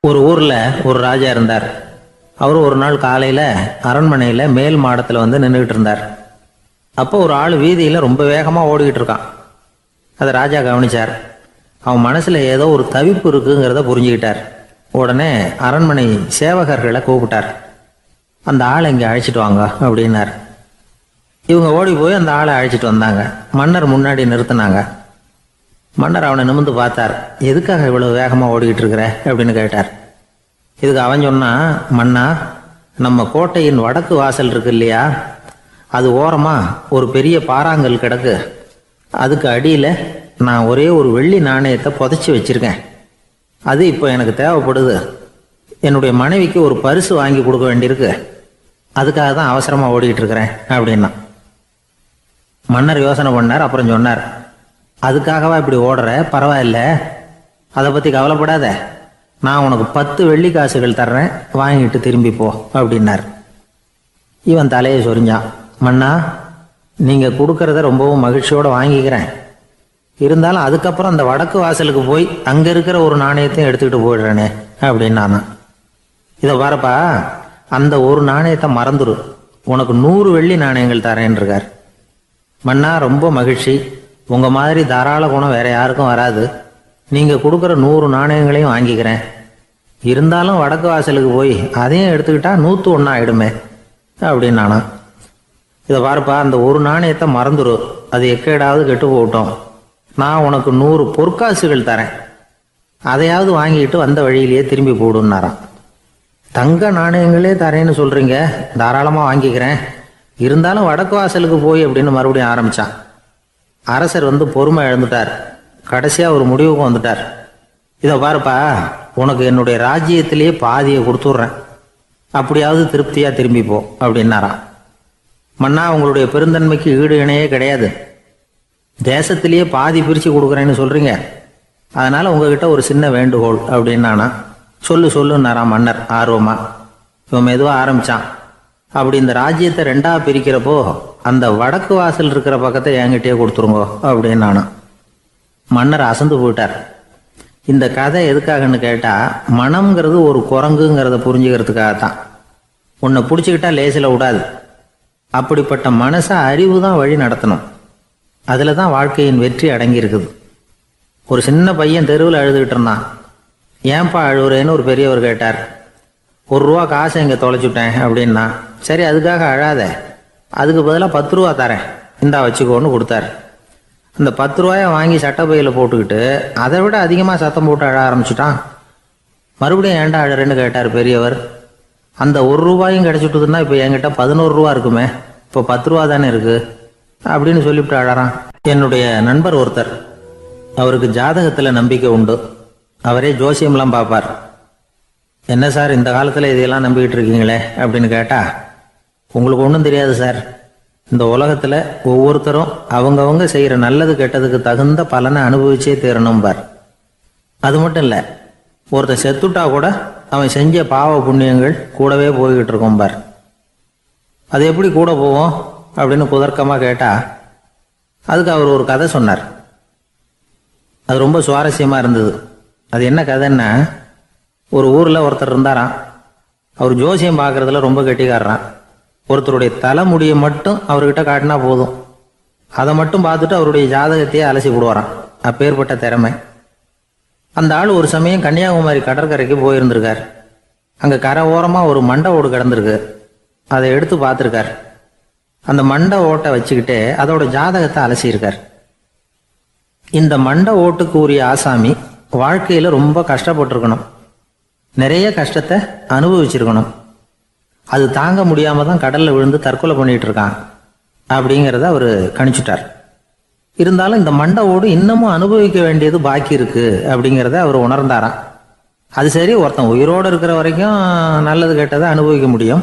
ஒரு ஊர்ல ஒரு ராஜா இருந்தார். அவர் ஒரு நாள் காலையில அரண்மனையில மேல் மாடத்துல வந்து நின்றுகிட்டு இருந்தார். அப்போ ஒரு ஆள் வீதியில ரொம்ப வேகமா ஓடிக்கிட்டு இருக்கான். அதை ராஜா கவனிச்சார். அவன் மனசுல ஏதோ ஒரு தவிப்பு இருக்குங்கிறத புரிஞ்சுக்கிட்டார். உடனே அரண்மனை சேவகர்களை கூப்பிட்டார். அந்த ஆளை இங்க அழைச்சிட்டு வாங்க அப்படின்னார். இவங்க ஓடி போய் அந்த ஆளை அழைச்சிட்டு வந்தாங்க. மன்னர் முன்னாடி நிறுத்தினாங்க. மன்னர் அவனை நிமிர்ந்து பார்த்தார். எதுக்காக இவ்வளவு வேகமா ஓடிக்கிட்டு இருக்கிற அப்படின்னு கேட்டார். இதுக்கு அவன் சொன்னா, மன்னா, நம்ம கோட்டையின் வடக்கு வாசல் இருக்கு இல்லையா, அது ஓரமா ஒரு பெரிய பாறாங்கல் கிடக்கு. அதுக்கு அடியில நான் ஒரே ஒரு வெள்ளி நாணயத்தை புதைச்சி வச்சிருக்கேன். அது இப்போ எனக்கு தேவைப்படுது. என்னுடைய மனைவிக்கு ஒரு பரிசு வாங்கி கொடுக்க வேண்டியிருக்கு. அதுக்காக தான் அவசரமா ஓடிக்கிட்டு இருக்கிறேன் அப்படின்னா. மன்னர் யோசனை பண்ணார். அப்புறம் சொன்னார், அதுக்காகவா இப்படி ஓடுற? பரவாயில்ல, அதை பத்தி கவலைப்படாத. நான் உனக்கு 10 வெள்ளி காசுகள் தர்றேன், வாங்கிட்டு திரும்பி போ அப்படின்னார். இவன் தலையை சொரிஞ்சான். மன்னா, நீங்க கொடுக்கறத ரொம்பவும் மகிழ்ச்சியோட வாங்கிக்கிறேன். இருந்தாலும் அதுக்கப்புறம் அந்த வடக்கு வாசலுக்கு போய் அங்க இருக்கிற ஒரு நாணயத்தையும் எடுத்துக்கிட்டு போயிடுறேனே அப்படின்னு நானா. இதை பாருப்பா, அந்த ஒரு நாணயத்தை மறந்துரு, உனக்கு 100 வெள்ளி நாணயங்கள் தரேன் இருக்கார். மன்னா, ரொம்ப மகிழ்ச்சி. உங்க மாதிரி தாராள குணம் வேற யாருக்கும் வராது. நீங்க கொடுக்குற 100 நாணயங்களையும் வாங்கிக்கிறேன். இருந்தாலும் வடக்கு வாசலுக்கு போய் அதையும் எடுத்துக்கிட்டா 101 ஆயிடுமே அப்படின்னு நானா. இதை பாருப்பா, அந்த ஒரு நாணயத்தை மறந்துரு, அது எக்கேடாவது கெட்டு போகட்டும். நான் உனக்கு 100 பொற்காசுகள் தரேன், அதையாவது வாங்கிட்டு வந்த வழியிலேயே திரும்பி போடுன்னாராம். தங்க நாணயங்களே தரேன்னு சொல்றீங்க, தாராளமா வாங்கிக்கிறேன். இருந்தாலும் வடக்கு வாசலுக்கு போய் அப்படின்னு மறுபடியும் ஆரம்பிச்சான். அரசர் வந்து பொறுமை இழந்துட்டார். கடைசியா ஒரு முடிவுக்கு வந்துட்டார். இதை பாருப்பா, உனக்கு என்னுடைய ராஜ்யத்திலேயே பாதியை கொடுத்துட்றேன், அப்படியாவது திருப்தியா திரும்பி போ அப்படின்னாராம். மன்னா, உங்களுடைய பெருந்தன்மைக்கு ஈடு இணையே கிடையாது. தேசத்திலேயே பாதி பிரிச்சு கொடுக்குறேன்னு சொல்றீங்க. அதனால உங்ககிட்ட ஒரு சின்ன வேண்டுகோள் அப்படின்னானா. சொல்லுன்னாராம் மன்னர் ஆர்வமா. இவன் மெதுவா ஆரம்பிச்சான். அப்படி இந்த ராஜ்யத்தை 2ஆ பிரிக்கிறப்போ அந்த வடக்கு வாசல் இருக்கிற பக்கத்தை என்கிட்டயே கொடுத்துருங்கோ அப்படின்னு நானா. மன்னர் அசந்து போயிட்டார். இந்த கதை எதுக்காகன்னு கேட்டா, மனம்ங்கிறது ஒரு குரங்குங்கிறத புரிஞ்சுக்கிறதுக்காகத்தான். உன்னை பிடிச்சிக்கிட்டா லேசில விடாது. அப்படிப்பட்ட மனசை அறிவு தான் வழி நடத்தணும். அதுல தான் வாழ்க்கையின் வெற்றி அடங்கி இருக்குது. ஒரு சின்ன பையன் தெருவில் அழுதுகிட்டு இருந்தான். ஏன்பா அழுவுறேன்னு ஒரு பெரியவர் கேட்டார். 1 ரூபா காசை இங்க தொலைச்சுட்டேன் அப்படின்னா. சரி, அதுக்காக அழாத, அதுக்கு பதிலாக 10 ரூபா தரேன், இந்தா வச்சுக்கோன்னு கொடுத்தாரு. அந்த 10 ரூபாயை வாங்கி சட்டப்பையில போட்டுக்கிட்டு அதை விட அதிகமாக சத்தம் போட்டு அழ ஆரம்பிச்சுட்டான். மறுபடியும் ஏன்டா அழறேன்னு கேட்டார் பெரியவர். அந்த 1 ரூபாயும் கிடைச்சிட்டுதுன்னா இப்போ என்கிட்ட 11 ரூபா இருக்குமே, இப்போ 10 ரூபா தானே இருக்கு அப்படின்னு சொல்லிவிட்டு அழறான். என்னுடைய நண்பர் ஒருத்தர், அவருக்கு ஜாதகத்துல நம்பிக்கை உண்டு. அவரே ஜோசியம்லாம் பார்ப்பார். என்ன சார், இந்த காலத்துல இதையெல்லாம் நம்பிக்கிட்டு இருக்கீங்களே அப்படின்னு கேட்டா, உங்களுக்கு ஒன்றும் தெரியாது சார். இந்த உலகத்துல ஒவ்வொருத்தரும் அவங்கவங்க செய்யற நல்லது கெட்டதுக்கு தகுந்த பலனை அனுபவிச்சே தீரணும் பார். அது மட்டும் இல்ல, ஒருத்தன் செத்துட்டா கூட அவன் செஞ்ச பாவ புண்ணியங்கள் கூடவே போய்கிட்டு இருக்கும் பார். அது எப்படி கூட போவோம் அப்படின்னு குதர்க்கமா கேட்டா, அதுக்கு அவர் ஒரு கதை சொன்னார். அது ரொம்ப சுவாரஸ்யமா இருந்தது. அது என்ன கதைன்னா, ஒரு ஊர்ல ஒருத்தர் இருந்தாராம். அவர் ஜோசியம் பார்க்கறதுல ரொம்ப கெட்டிக்காரரான். ஒருத்தருடைய தலைமுடியை மட்டும் அவர்கிட்ட காட்டினா போதும், அதை மட்டும் பார்த்துட்டு அவருடைய ஜாதகத்தையே அலசி விடுவாராம். அப்பேற்பட்ட திறமை. அந்த ஆள் ஒரு சமயம் கன்னியாகுமரி கடற்கரைக்கு போயிருந்திருக்கார். அங்க கரை ஓரமா ஒரு மண்டை ஓடு கிடந்திருக்கு. அதை எடுத்து பார்த்திருக்கார். அந்த மண்டை ஓட்டை வச்சுக்கிட்டே அதோட ஜாதகத்தை அலசியிருக்கார். இந்த மண்டை ஓட்டுக்கு உரிய ஆசாமி வாழ்க்கையில ரொம்ப கஷ்டப்பட்டிருக்கணும், நிறைய கஷ்டத்தை அனுபவிச்சிருக்கணும். அது தாங்க முடியாம தான் கடல்ல விழுந்து தற்கொலை பண்ணிட்டு இருக்கான் அப்படிங்கிறத அவரு கணிச்சுட்டார். இருந்தாலும் இந்த மண்டை ஓடு இன்னமும் அனுபவிக்க வேண்டியது பாக்கி இருக்கு அப்படிங்கிறத அவர் உணர்ந்தாராம். அது சரி, ஒருத்தன் உயிரோடு இருக்கிற வரைக்கும் நல்லது கெட்டதை அனுபவிக்க முடியும்.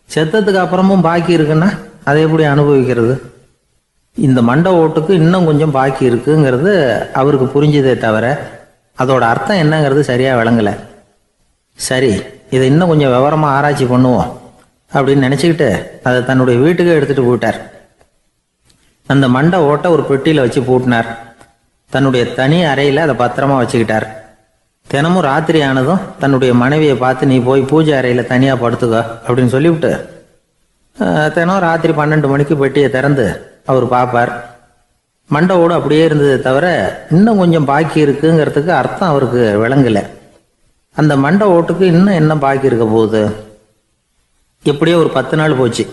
செத்ததுக்கு அப்புறமும் பாக்கி இருக்குன்னா அதை எப்படி அனுபவிக்கிறது? இந்த மண்டை ஓட்டுக்கு இன்னும் கொஞ்சம் பாக்கி இருக்குங்கிறது அவருக்கு புரிஞ்சதே தவிர அதோட அர்த்தம் என்னங்கிறது சரியா விளங்கல. சரி, இதை இன்னும் கொஞ்சம் விவரமா ஆராய்ச்சி பண்ணுவோம் அப்படின்னு நினைச்சுக்கிட்டு அதை தன்னுடைய வீட்டுக்கு எடுத்துட்டு போயிட்டார். அந்த மண்டை ஓட்டை ஒரு பெட்டியில வச்சு பூட்டினார். தன்னுடைய தனி அறையில அதை பத்திரமா வச்சுக்கிட்டார். தினமும் ராத்திரி ஆனதும் தன்னுடைய மனைவியை பார்த்து நீ போய் பூஜை அறையில் தனியாக படுத்துக்க அப்படின்னு சொல்லிவிட்டு தினம் ராத்திரி 12 மணிக்கு பெட்டியை திறந்து அவர் பார்ப்பார். மண்டை ஓடு அப்படியே இருந்தது தவிர இன்னும் கொஞ்சம் பாக்கி இருக்குங்கிறதுக்கு அர்த்தம் அவருக்கு விளங்கலை. அந்த மண்டை ஓட்டுக்கு இன்னும் என்ன பாக்கி இருக்க போகுது? எப்படியோ ஒரு 10 நாள் போச்சு.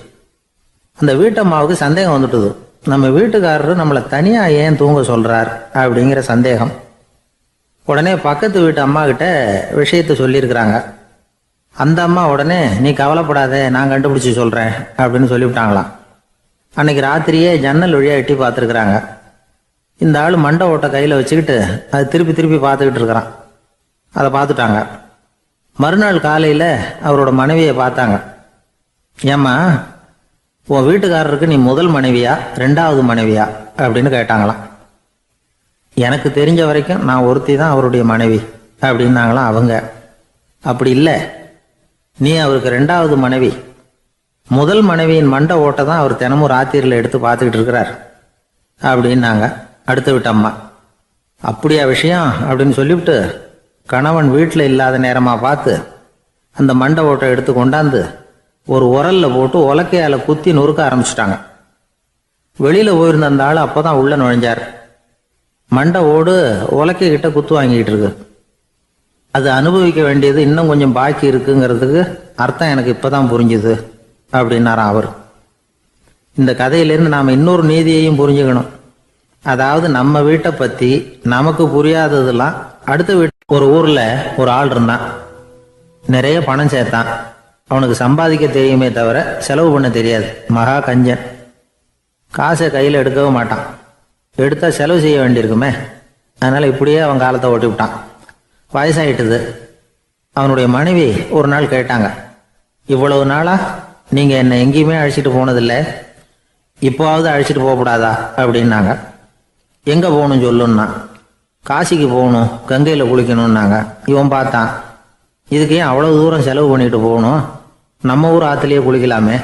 அந்த வீட்டம்மாவுக்கு சந்தேகம் வந்துட்டுது. நம்ம வீட்டுக்காரரு நம்மளை தனியாக ஏன் தூங்க சொல்கிறார் அப்படிங்கிற சந்தேகம். உடனே பக்கத்து வீட்டு அம்மா கிட்ட விஷயத்த சொல்லியிருக்கிறாங்க. அந்த அம்மா உடனே நீ கவலைப்படாத, நான் கண்டுபிடிச்சி சொல்கிறேன் அப்படின்னு சொல்லிவிட்டாங்களாம். அன்னைக்கு ராத்திரியே ஜன்னல் வழியாக எட்டி பார்த்துருக்குறாங்க. இந்த ஆள் மண்டை ஓட்டை கையில் வச்சுக்கிட்டு அது திருப்பி திருப்பி பார்த்துக்கிட்டு இருக்கிறான். அதை பார்த்துட்டாங்க. மறுநாள் காலையில் அவரோட மனைவியை பார்த்தாங்க. ஏம்மா, உன் வீட்டுக்காரருக்கு நீ முதல் மனைவியா 2வது மனைவியா அப்படின்னு கேட்டாங்களாம். எனக்கு தெரிஞ்ச வரைக்கும் நான் ஒருத்தி தான் அவருடைய மனைவி அப்படின்னாங்களாம் அவங்க. அப்படி இல்லை, நீ அவருக்கு 2வது மனைவி. முதல் மனைவியின் மண்டை ஓட்டை தான் அவர் தினமும் ராத்திரியில் எடுத்து பார்த்துக்கிட்டு இருக்கிறார் அப்படின்னாங்க அடுத்த வீட்டு அம்மா. அப்படியா விஷயம் அப்படின்னு சொல்லிவிட்டு கணவன் வீட்டில் இல்லாத நேரமாக பார்த்து அந்த மண்டை ஓட்டை எடுத்து கொண்டாந்து ஒரு உரல்ல போட்டு உலக்கையால் குத்தி நொறுக்க ஆரம்பிச்சிட்டாங்க. வெளியில் போயிருந்த அந்த ஆள் அப்போ தான் உள்ளே நுழைஞ்சார். மண்டை ஓடு உலக்கை கிட்ட குத்து வாங்கிக்கிட்டு இருக்கு. அது அனுபவிக்க வேண்டியது இன்னும் கொஞ்சம் பாக்கி இருக்குங்கிறதுக்கு அர்த்தம் எனக்கு இப்போ தான் புரிஞ்சுது அப்படின்னாராம் அவர். இந்த கதையிலேருந்து நாம் இன்னொரு நீதியையும் புரிஞ்சுக்கணும். அதாவது நம்ம வீட்டை பற்றி நமக்கு புரியாததெல்லாம் அடுத்த வீட்டு ஒரு ஊரில் ஒரு ஆள் இருந்தான். நிறைய பணம் சேர்த்தான். அவனுக்கு சம்பாதிக்க தெரியுமே தவிர செலவு பண்ண தெரியாது. மகா கஞ்சன். காசை கையில் எடுக்கவே மாட்டான். எடுத்தால் செலவு செய்ய வேண்டியிருக்குமே. அதனால் இப்படியே அவன் காலத்தை ஓட்டி விட்டான். வயசாயிட்டுது. அவனுடைய மனைவி ஒரு நாள் கேட்டாங்க, இவ்வளவு நாளாக நீங்கள் என்னை எங்கேயுமே அழைச்சிட்டு போனதில்லை, இப்போவாவது அழைச்சிட்டு போகக்கூடாதா அப்படின்னாங்க. எங்கே போகணும் சொல்லுன்னா. காசிக்கு போகணும், கங்கையில் குளிக்கணும்னாங்க. இவன் பார்த்தான், இதுக்கு ஏன் அவ்வளோ தூரம் செலவு பண்ணிட்டு போகணும், நம்ம ஊர் ஆற்றுலேயே குளிக்கலாமே,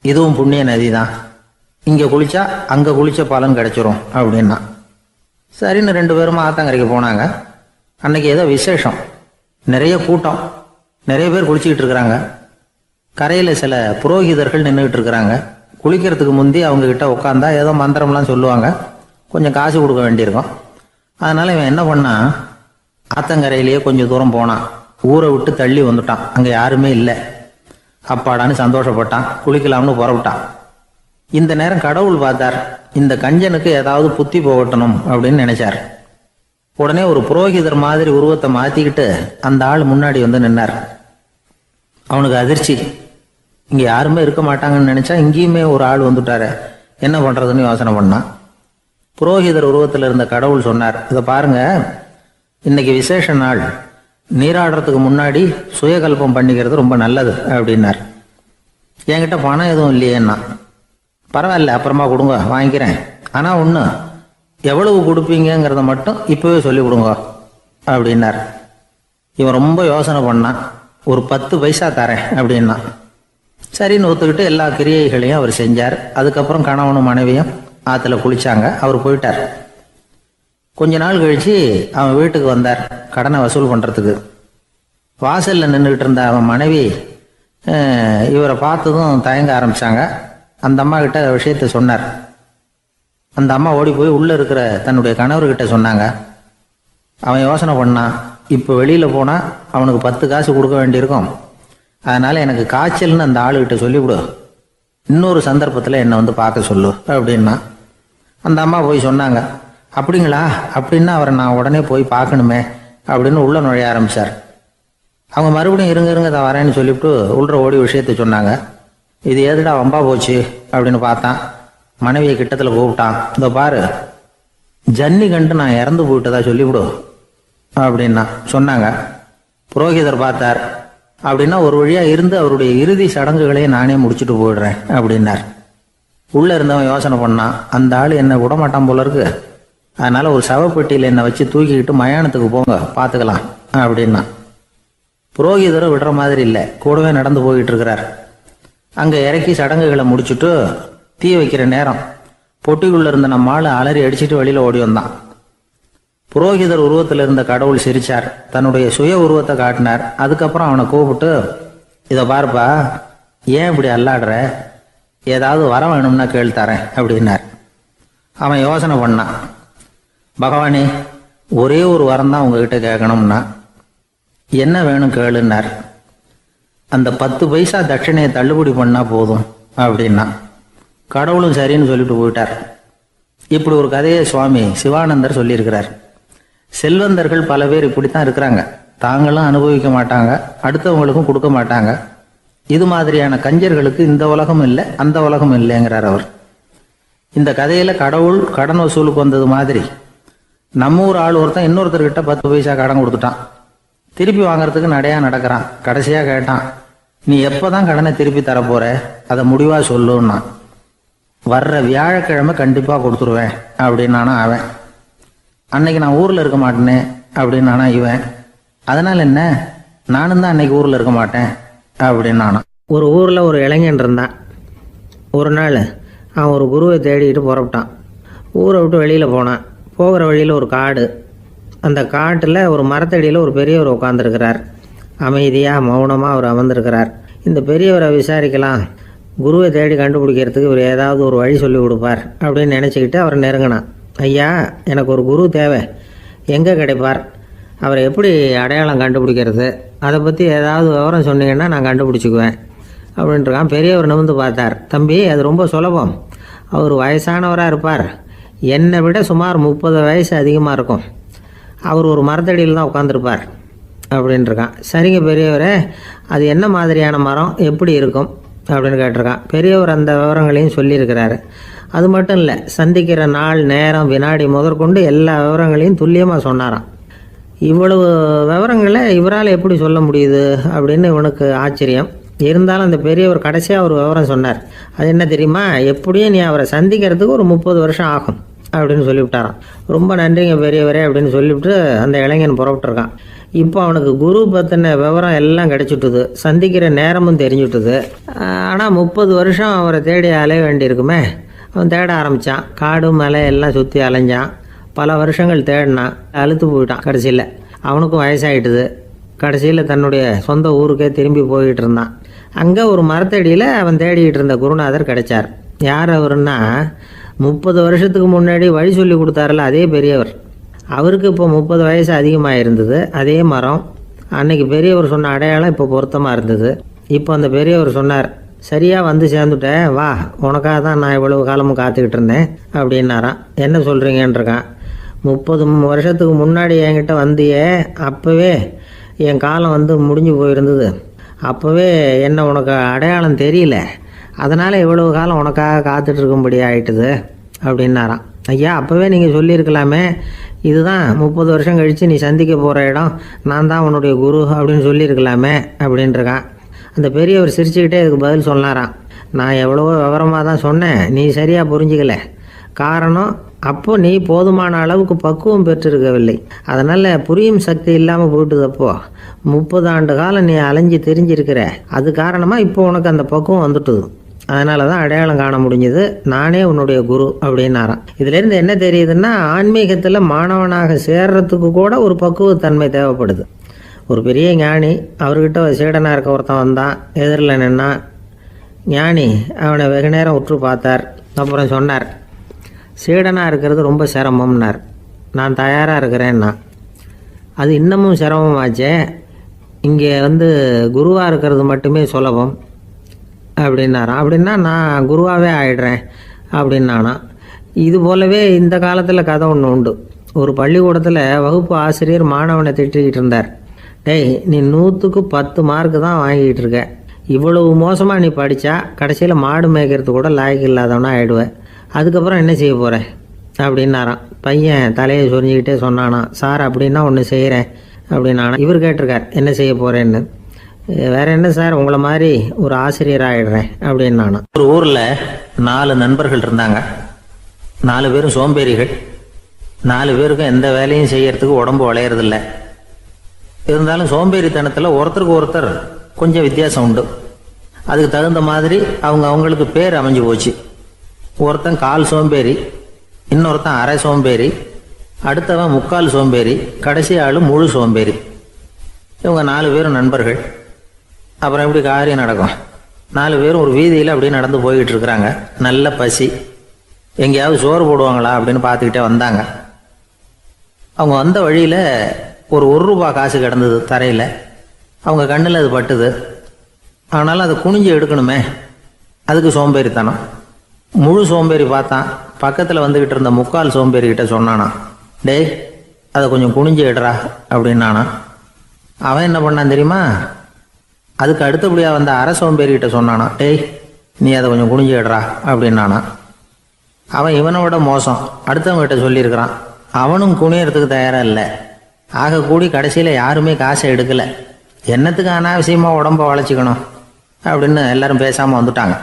இதுவும் புண்ணிய நதி தான், இங்கே குளித்தா அங்கே குளித்த பலன் கிடைச்சிரும் அப்படின்னா. சரின்னு 2 பேரும் ஆத்தங்கரைக்கு போனாங்க. அன்னைக்கு ஏதோ விசேஷம், நிறைய கூட்டம், நிறைய பேர் குளிச்சுக்கிட்டு இருக்கிறாங்க. கரையில் சில புரோகிதர்கள் நின்றுக்கிட்டு இருக்கிறாங்க. குளிக்கிறதுக்கு முந்தி அவங்கக்கிட்ட உட்காந்தா ஏதோ மந்திரம்லாம் சொல்லுவாங்க. கொஞ்சம் காசு கொடுக்க வேண்டியிருக்கும். அதனால் இவன் என்ன பண்ணான், ஆத்தங்கரையிலேயே கொஞ்சம் தூரம் போனான். ஊரை விட்டு தள்ளி வந்துட்டான். அங்கே யாருமே இல்லை. அப்பாடான்னு சந்தோஷப்பட்டான். குளிக்கலாம்னு புறப்பட்டான். இந்த நேரம் கடவுள் பார்த்தார், இந்த கஞ்சனுக்கு ஏதாவது புத்தி போகட்டணும் அப்படின்னு நினைச்சார். உடனே ஒரு புரோகிதர் மாதிரி உருவத்தை மாற்றிக்கிட்டு அந்த ஆள் முன்னாடி வந்து நின்னார். அவனுக்கு அதிர்ச்சி. இங்கே யாருமே இருக்க மாட்டாங்கன்னு நினச்சா இங்கேயுமே ஒரு ஆள் வந்துட்டாரு, என்ன பண்ணுறதுன்னு யோசனை பண்ணான். புரோகிதர் உருவத்தில் இருந்த கடவுள் சொன்னார், இதை பாருங்க, இன்னைக்கு விசேஷ நாள், நீராடுறதுக்கு முன்னாடி சுயகல்பம் பண்ணிக்கிறது ரொம்ப நல்லது அப்படின்னார். என்கிட்ட பணம் எதுவும் இல்லையேன்னா. பரவாயில்ல, அப்புறமா கொடுங்க, வாங்கிக்கிறேன். ஆனால் ஒன்று, எவ்வளவு கொடுப்பீங்கிறத மட்டும் இப்போவே சொல்லி கொடுங்க அப்படின்னார். இவன் ரொம்ப யோசனை பண்ணான். ஒரு 10 பைசா தரேன் அப்படின்னா. சரின்னு ஒத்துக்கிட்டு எல்லா கிரியைகளையும் அவர் செஞ்சார். அதுக்கப்புறம் கணவனும் மனைவியும் ஆற்றுல குளிச்சாங்க. அவர் போயிட்டார். கொஞ்ச நாள் கழிச்சு அவன் வீட்டுக்கு வந்தார் கடனை வசூல் பண்ணுறதுக்கு. வாசலில் நின்றுக்கிட்டு இருந்த அவன் மனைவி இவரை பார்த்ததும் தயங்க ஆரம்பித்தாங்க. அந்த அம்மா கிட்ட விஷயத்த சொன்னார். அந்த அம்மா ஓடி போய் உள்ளே இருக்கிற தன்னுடைய கணவர்கிட்ட சொன்னாங்க. அவன் யோசனை பண்ணான், இப்போ வெளியில் போனால் அவனுக்கு 10 காசு கொடுக்க வேண்டியிருக்கும், அதனால் எனக்கு காய்ச்சல்னு அந்த ஆளுகிட்ட சொல்லிவிடு, இன்னொரு சந்தர்ப்பத்தில் என்னை வந்து பார்க்க சொல்லு அப்படின்னா. அந்த அம்மா போய் சொன்னாங்க. அப்படிங்களா, அப்படின்னா அவரை நான் உடனே போய் பார்க்கணுமே அப்படின்னு உள்ளே நுழைய ஆரம்பித்தார். அவங்க மறுபடியும் இருங்க தான் வரேன்னு சொல்லிவிட்டு உள்ள ஓடி விஷயத்த சொன்னாங்க. இது எதுடா வம்பா போச்சு அப்படின்னு பார்த்தான். மனைவியை கிட்டத்தில் கூப்பிட்டான். இதோ பாரு, ஜன்னி கண்டு நான் இறந்து போயிட்டதா சொல்லிவிடு அப்படின்னா சொன்னாங்க. புரோகிதர் பார்த்தார். அப்படின்னா ஒரு வழியாக இருந்து அவருடைய இறுதி சடங்குகளையும் நானே முடிச்சுட்டு போயிடுறேன் அப்படின்னார். உள்ளே இருந்தவன் யோசனை பண்ணான், அந்த ஆள் என்னை விடமாட்டான் போல இருக்கு, அதனால் ஒரு சவப்பெட்டியில் என்னை வச்சு தூக்கிக்கிட்டு மயானத்துக்கு போங்க, பார்த்துக்கலாம் அப்படின்னா. புரோகிதரும் விடுற மாதிரி இல்லை, கூடவே நடந்து போயிட்டு இருக்கிறார். அங்கே இறக்கி சடங்குகளை முடிச்சுட்டு தீ வைக்கிற நேரம் பொட்டிக்குள்ளே இருந்த நம்ம ஆள் அலறி அடிச்சுட்டு வெளியில் ஓடி வந்தான். புரோகிதர் உருவத்தில் இருந்த கடவுள் சிரிச்சார். தன்னுடைய சுய உருவத்தை காட்டினார். அதுக்கப்புறம் அவனை கூப்பிட்டு, இதை பார்ப்பா, ஏன் இப்படி அல்லாடுற, ஏதாவது வர வேணும்னா கேள் தரேன் அப்படின்னார். அவன் யோசனை பண்ணான். பகவானே, ஒரே ஒரு வரம் தான் உங்ககிட்ட கேட்கணும்னா. என்ன வேணும் கேளுன்னார். அந்த 10 பைசா தட்சணையை தள்ளுபடி பண்ணா போதும் அப்படின்னா. கடவுளும் சரின்னு சொல்லிட்டு போயிட்டார். இப்படி ஒரு கதையை சுவாமி சிவானந்தர் சொல்லியிருக்கிறார். செல்வந்தர்கள் பல பேர் இப்படித்தான் இருக்கிறாங்க. தாங்களும் அனுபவிக்க மாட்டாங்க, அடுத்தவங்களுக்கும் கொடுக்க மாட்டாங்க. இது மாதிரியான கஞ்சர்களுக்கு இந்த உலகம் இல்லை, அந்த உலகம் இல்லைங்கிறார் அவர். இந்த கதையில கடவுள் கடன் வசூலுக்கு வந்தது மாதிரி நம்ம ஊர் ஆள் ஒருத்தன் இன்னொருத்தர்கிட்ட 10 பைசா கடன் கொடுத்துட்டான். திருப்பி வாங்கறதுக்கு நடையா நடக்கிறான். கடைசியா கேட்டான், நீ எப்பதான் கடனை திருப்பி தரப்போற, அதை முடிவா சொல்லுன்னா. வர்ற வியாழக்கிழமை கண்டிப்பா கொடுத்துருவேன் அப்படின்னானா அவன். அன்னைக்கு நான் ஊர்ல இருக்க மாட்டேனே அப்படின்னானா இவன். அதனால என்ன, நானும் தான் அன்னைக்கு ஊர்ல இருக்க மாட்டேன் அப்படின்னானா. ஒரு ஊர்ல ஒரு இளைஞன் இருந்தான். ஒரு நாள் அவன் ஒரு குருவை தேடிட்டு புறப்பட்டான். ஊரை விட்டு வெளியில் போனான். போகிற வழியில் ஒரு காடு. அந்த காட்டில் ஒரு மரத்தடியில் ஒரு பெரியவர் உட்காந்துருக்கிறார். அமைதியாக மௌனமாக அவர் அமர்ந்திருக்கிறார். இந்த பெரியவரை விசாரிக்கலாம், குருவை தேடி கண்டுபிடிக்கிறதுக்கு இவர் ஏதாவது ஒரு வழி சொல்லி கொடுப்பார் அப்படின்னு நினச்சிக்கிட்டு அவர் நெருங்கினான். ஐயா, எனக்கு ஒரு குரு தேவை, எங்கே கிடைப்பார், அவரை எப்படி அடையாளம் கண்டுபிடிக்கிறது, அதை பற்றி ஏதாவது விவரம் சொன்னீங்கன்னா நான் கண்டுபிடிச்சிக்குவேன் அப்படின்ட்டுருக்கான். பெரியவர் நிமிர்ந்து பார்த்தார். தம்பி, அது ரொம்ப சுலபம். அவர் வயசானவராக இருப்பார், என்னை விட சுமார் 30 வயசு அதிகமாக இருக்கும். அவர் ஒரு மரத்தடியில் தான் உட்காந்துருப்பார் அப்படின்ட்டுருக்கான். சரிங்க பெரியவரே, அது என்ன மாதிரியான மரம், எப்படி இருக்கும் அப்படின்னு கேட்டிருக்கான். பெரியவர் அந்த விவரங்களையும் சொல்லியிருக்கிறாரு. அது மட்டும் இல்லை, சந்திக்கிற நாள், நேரம், வினாடி முதற்கொண்டு எல்லா விவரங்களையும் துல்லியமாக சொன்னாராம். இவ்வளவு விவரங்களை இவரால் எப்படி சொல்ல முடியுது அப்படின்னு இவனுக்கு ஆச்சரியம். இருந்தாலும் அந்த பெரியவர் கடைசியாக ஒரு விவரம் சொன்னார். அது என்ன தெரியுமா, எப்படியும் நீ அவரை சந்திக்கிறதுக்கு ஒரு 30 வருஷம் ஆகும் அப்படின்னு சொல்லிவிட்டாராம். ரொம்ப நன்றிங்க பெரியவரே அப்படின்னு சொல்லிவிட்டு அந்த இளைஞன் புறப்பட்டுருக்கான். இப்போ அவனுக்கு குரு பற்றின விவரம் எல்லாம் கிடைச்சிட்டுது, சந்திக்கிற நேரமும் தெரிஞ்சுட்டுது. ஆனால் 30 வருஷம் அவரை தேடி அலைய வேண்டியிருக்குமே. அவன் தேட ஆரம்பித்தான். காடு மலை எல்லாம் சுற்றி அலைஞ்சான். பல வருஷங்கள் தேடினான். அழுத்து போயிட்டான். கடைசியில் அவனுக்கும் வயசாகிட்டுது. கடைசியில் தன்னுடைய சொந்த ஊருக்கே திரும்பி போய்கிட்டு இருந்தான். அங்கே ஒரு மரத்தடியில் அவன் தேடிக்கிட்டு இருந்த குருநாதர் கிடைச்சார். யார் அவருன்னா, 30 வருஷத்துக்கு முன்னாடி வழி சொல்லி கொடுத்தாருல அதே பெரியவர். அவருக்கு இப்போ 30 வயசு அதிகமாக இருந்தது. அதே மரம். அன்னைக்கு பெரியவர் சொன்ன அடையாளம் இப்போ பொருத்தமாக இருந்தது. இப்போ அந்த பெரியவர் சொன்னார், சரியாக வந்து சேர்ந்துட்டேன், வா, உனக்காக தான் நான் இவ்வளவு காலமும் காத்துக்கிட்டு இருந்தேன் அப்படின்னாரான். என்ன சொல்கிறீங்கன்றிருக்கான். 30 வருஷத்துக்கு முன்னாடி என்கிட்ட வந்தியே, அப்போவே என் காலம் வந்து முடிஞ்சு போயிருந்தது. அப்போவே என்ன உனக்கு அடையாளம் தெரியல, அதனால் இவ்வளவு காலம் உனக்காக காத்துட்ருக்கும்படி ஆகிட்டுது அப்படின்னாராம். ஐயா, அப்போவே நீங்கள் சொல்லியிருக்கலாமே, இதுதான் 30 வருஷம் கழித்து நீ சந்திக்க போகிற இடம், நான் தான் உன்னுடைய குரு அப்படின்னு சொல்லியிருக்கலாமே அப்படின்ட்டுருக்கான். அந்த பெரியவர் சிரிச்சுக்கிட்டே இதுக்கு பதில் சொன்னாராம். நான் எவ்வளவோ விவரமாக தான் சொன்னேன், நீ சரியாக புரிஞ்சிக்கல. காரணம், அப்போ நீ போதுமான அளவுக்கு பக்குவம் பெற்றிருக்கவில்லை. அதனால் புரியும் சக்தி இல்லாமல் போயிட்டுதப்போ 30 ஆண்டு காலம் நீ அலைஞ்சி தெரிஞ்சிருக்கிற. அது காரணமாக இப்போ உனக்கு அந்த பக்குவம் வந்துட்டுது. அதனால தான் அடையாளம் காண முடிஞ்சது, நானே உன்னுடைய குரு அப்படின்னாராம். இதுலேருந்து என்ன தெரியுதுன்னா, ஆன்மீகத்தில் மாணவனாக சேர்றதுக்கு கூட ஒரு பக்குவத்தன்மை தேவைப்படுது. ஒரு பெரிய ஞானி, அவர்கிட்ட சீடனாக இருக்க ஒருத்தன் வந்தான். எதிரில் நின்னான். ஞானி அவனை வெகு நேரம் உற்று பார்த்தார். அப்புறம் சொன்னார், சீடனாக இருக்கிறது ரொம்ப சிரமம்னார். நான் தயாராக இருக்கிறேன்னா. அது இன்னமும் சிரமமாச்சே, இங்கே வந்து குருவாக இருக்கிறது மட்டுமே சுலபம் அப்படின்னாராம். அப்படின்னா நான் குருவாகவே ஆயிடுறேன் அப்படின்னானா. இது போலவே இந்த காலத்தில் கதை ஒன்று உண்டு. ஒரு பள்ளிக்கூடத்தில் வகுப்பு ஆசிரியர் மாணவனை திட்டிக்கிட்டு இருந்தார். டேய், நீ 100க்கு 10 மார்க்கு தான் வாங்கிக்கிட்டு இருக்க. இவ்வளவு மோசமாக நீ படித்தா கடைசியில் மாடு மேய்க்கிறது கூட லாய்க்கு இல்லாதவனா ஆகிடுவேன். அதுக்கப்புறம் என்ன செய்ய போகிறேன் அப்படின்னாராம். பையன் தலையை சொரிஞ்சிக்கிட்டே சொன்னானா, சார் அப்படின்னா ஒன்று செய்கிறேன் அப்படின்னானா. இவர் கேட்டிருக்கார், என்ன செய்ய போகிறேன்னு. வேற என்ன சார், உங்களை மாதிரி ஒரு ஆசிரியர் ஆகிடுறேன் அப்படின்னானா. ஒரு ஊரில் 4 நண்பர்கள் இருந்தாங்க. 4 பேரும் சோம்பேறிகள். 4 பேருக்கும் எந்த வேலையும் செய்யறதுக்கு உடம்பு வளையறதில்ல. இருந்தாலும் சோம்பேறித்தனத்தில் ஒருத்தருக்கு ஒருத்தர் கொஞ்சம் வித்தியாசம் உண்டு. அதுக்கு தகுந்த மாதிரி அவங்களுக்கு பேர் அமைஞ்சு போச்சு. ஒருத்தன் கால் சோம்பேறி, இன்னொருத்தன் அரை சோம்பேறி, அடுத்தவன் முக்கால் சோம்பேறி, கடைசி ஆள் முழு சோம்பேறி. இவங்க 4 பேரும் நண்பர்கள். அப்புறம் எப்படி காரியம் நடக்கும்? 4 பேரும் ஒரு வீதியில் அப்படியே நடந்து போய்கிட்டு இருக்கிறாங்க. நல்ல பசி. எங்கேயாவது சோறு போடுவாங்களா அப்படின்னு பார்த்துக்கிட்டே வந்தாங்க. அவங்க வந்த வழியில் ஒரு ரூபா காசு கிடந்தது தரையில். அவங்க கண்ணில் அது பட்டுது. ஆனாலும் அதை குனிஞ்சு எடுக்கணுமே, அதுக்கு சோம்பேறித்தனம். முழு சோம்பேறி பார்த்தான். பக்கத்தில் வந்துக்கிட்டு இருந்த முக்கால் சோம்பேறிக்கிட்ட சொன்னானா, டேய் அதை கொஞ்சம் குனிஞ்சு எடுறா அப்படின்னானா. அவன் என்ன பண்ணான் தெரியுமா? அதுக்கு அடுத்தபடியாக வந்த அரை சோம்பேறிக்கிட்ட சொன்னானா, டேய் நீ அதை கொஞ்சம் குனிஞ்சு எடுறா அப்படின்னானா. அவன் இவனை விட மோசம். அடுத்தவங்ககிட்ட சொல்லியிருக்கிறான். அவனும் குனியறதுக்கு தயாராக இல்லை. ஆக கூடி கடைசியில் யாருமே காசை எடுக்கலை. என்னத்துக்கு அனாவசியமாக உடம்ப வளைச்சிக்கணும் அப்படின்னு எல்லாரும் பேசாமல் வந்துட்டாங்க.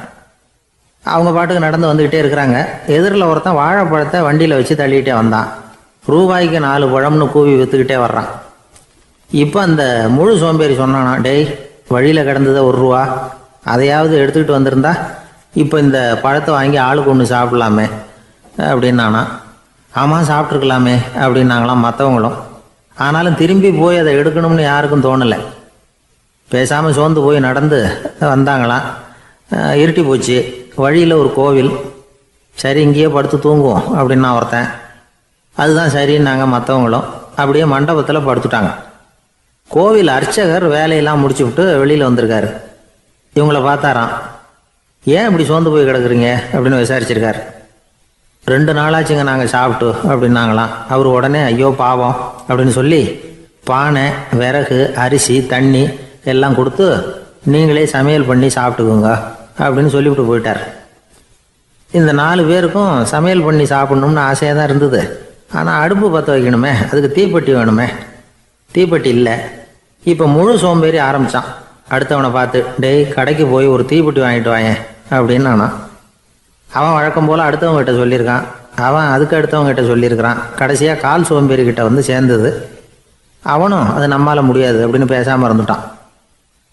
அவங்க பாட்டுக்கு நடந்து வந்துக்கிட்டே இருக்கிறாங்க. எதிரில் ஒருத்தன் வாழைப்பழத்தை வண்டியில் வச்சு தள்ளிக்கிட்டே வந்தான். ரூபாய்க்கு 4 பழம்னு கூவி விற்றுக்கிட்டே வர்றான். இப்போ அந்த முழு சோம்பேறி சொன்னானா, டேய் வழியில் கிடந்ததை ரூபா, அதையாவது எடுத்துக்கிட்டு வந்திருந்தா இப்போ இந்த பழத்தை வாங்கி ஆளுக்கு ஒன்று சாப்பிட்லாமே அப்படின்னானா. ஆமாம் சாப்பிட்ருக்கலாமே அப்படின்னாங்களாம் மற்றவங்களும். ஆனாலும் திரும்பி போய் அதை எடுக்கணும்னு யாருக்கும் தோணலை. பேசாமல் சோர்ந்து போய் நடந்து வந்தாங்களாம். இருட்டி போச்சு. வழியில் ஒரு கோவில். சரி இங்கேயே படுத்து தூங்குவோம் அப்படின்னா ஒருத்தன். அதுதான் சரின்னாங்க மற்றவங்களும். அப்படியே மண்டபத்தில் படுத்துட்டாங்க. கோவில் அர்ச்சகர் வேலையெல்லாம் முடிச்சு விட்டு வெளியில் வந்திருக்காரு. இவங்கள பார்த்தாராம். ஏன் இப்படி சோர்ந்து போய் கிடக்குறீங்க அப்படின்னு விசாரிச்சிருக்காரு. 2 நாளாச்சுங்க நாங்கள் சாப்பிட்டு அப்படின்னாங்களாம். அவர் உடனே ஐயோ பாவம் அப்படின்னு சொல்லி பானை, விறகு, அரிசி, தண்ணி எல்லாம் கொடுத்து நீங்களே சமையல் பண்ணி சாப்பிட்டுக்குங்க அப்படின்னு சொல்லிவிட்டு போயிட்டார். இந்த 4 பேருக்கும் சமையல் பண்ணி சாப்பிட்ணும்னு ஆசையாக தான் இருந்தது. ஆனால் அடுப்பு பற்ற வைக்கணுமே, அதுக்கு தீப்பெட்டி வேணுமே. தீப்பெட்டி இல்லை. இப்போ முழு சோம்பேறி ஆரம்பித்தான். அடுத்தவனை பார்த்து, டேய் கடைக்கு போய் ஒரு தீப்பெட்டி வாங்கிட்டு வாயேன் அப்படின்னு நானா. அவன் வழக்கம் போல் அடுத்தவங்ககிட்ட சொல்லியிருக்கான். அவன் அதுக்கு அடுத்தவங்ககிட்ட சொல்லியிருக்கிறான். கடைசியாக கால் சோம்பேறிக்கிட்ட வந்து சேர்ந்தது. அவனும் அது நம்மால் முடியாது அப்படின்னு பேசாமல் இருந்துட்டான்.